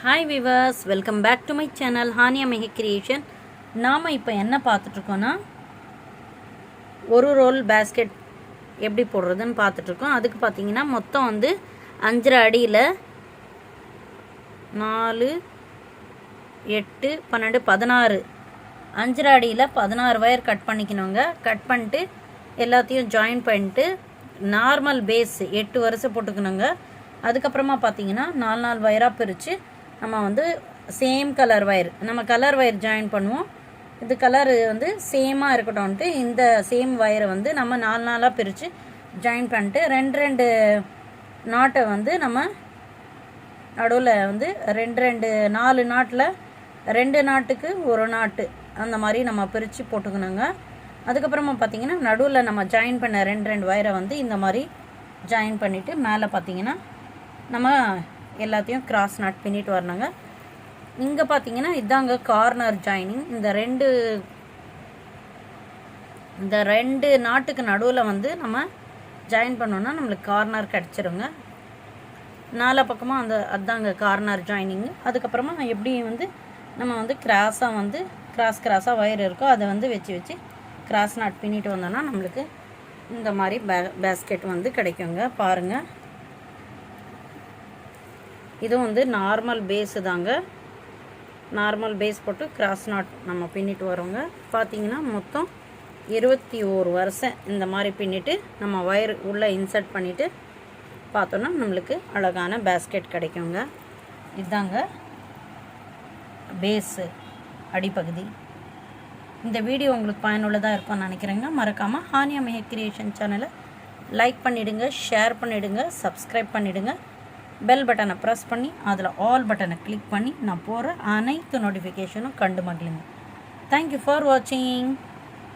Hi viewers, welcome back to my channel Haniya Mehi creation. நாம் இப்போ என்ன பார்த்துட்ருக்கோன்னா, ஒரு ரோல் பேஸ்கெட் எப்படி போடுறதுன்னு பார்த்துட்ருக்கோம். அதுக்கு பார்த்தீங்கன்னா மொத்தம் 5.5 அடியில் 4, 8, 12, 16 5.5 அடியில் 16 வயர் கட் பண்ணிக்கணுங்க. கட் பண்ணிட்டு எல்லாத்தையும் ஜாயின் பண்ணிட்டு நார்மல் பேஸ் 8 வரிசை போட்டுக்கணுங்க. அதுக்கப்புறமா பார்த்தீங்கன்னா 4 வயராக பிரித்து நம்ம சேம் கலர் வயர், நம்ம கலர் வயர் ஜாயின் பண்ணுவோம். இது கலர் சேமாக இருக்கட்டும்ன்ட்டு இந்த சேம் வயரை நம்ம 4 பிரித்து ஜாயின் பண்ணிட்டு 2 நாட்டை நம்ம நடுவில் 4 நாட்டில் 2 நாட்டுக்கு ஒரு நாட்டு அந்த மாதிரி நம்ம பிரித்து போட்டுக்கணுங்க. அதுக்கப்புறமா பார்த்திங்கன்னா நடுவில் நம்ம ஜாயின் பண்ண 2 வயரை இந்த மாதிரி ஜாயின் பண்ணிவிட்டு மேலே பார்த்திங்கன்னா நம்ம எல்லாத்தையும் கிராஸ் நாட் பின்னிட்டு வரணுங்க. இங்கே பார்த்தீங்கன்னா இதாங்க கார்னர் ஜாயினிங். இந்த ரெண்டு நாட்டுக்கு நடுவில் நம்ம ஜாயின் பண்ணோன்னா நம்மளுக்கு கார்னர் கிடச்சிருங்க. 4 பக்கமாக அதாங்க கார்னர் ஜாயினிங்கு. அதுக்கப்புறமா எப்படி நம்ம கிராஸாக கிராஸாக வயர் இருக்கோ அதை வச்சு கிராஸ் நாட் பின்னிட்டு வந்தோன்னா நம்மளுக்கு இந்த மாதிரி பேஸ்கெட் கிடைக்குங்க. பாருங்கள், இது நார்மல் பேஸு தாங்க. நார்மல் பேஸ் போட்டு கிராஸ் நாட் நம்ம பின்னிட்டு வரோங்க. பார்த்திங்கன்னா மொத்தம் 21 வருஷம் இந்த மாதிரி பின்னிட்டு நம்ம வயர் உள்ளே இன்சர்ட் பண்ணிவிட்டு பார்த்தோன்னா நம்மளுக்கு அழகான பேஸ்கெட் கிடைக்குங்க. இதுதாங்க பேஸு அடிப்பகுதி. இந்த வீடியோ உங்களுக்கு பயனுள்ளதாக இருக்கும்னு நினைக்கிறேங்க. மறக்காமல் ஹானியா மெஹி கிரியேஷன் சேனலை லைக் பண்ணிவிடுங்க, ஷேர் பண்ணிவிடுங்க, சப்ஸ்கிரைப் பண்ணிவிடுங்க. பெல் பட்டனை ப்ரெஸ் பண்ணி அதில் ஆல் பட்டனை கிளிக் பண்ணி நான் போகிற அனைத்து நோட்டிஃபிகேஷனும் கண்டு மகிழுங்க. தேங்க்யூ ஃபார் வாட்சிங்.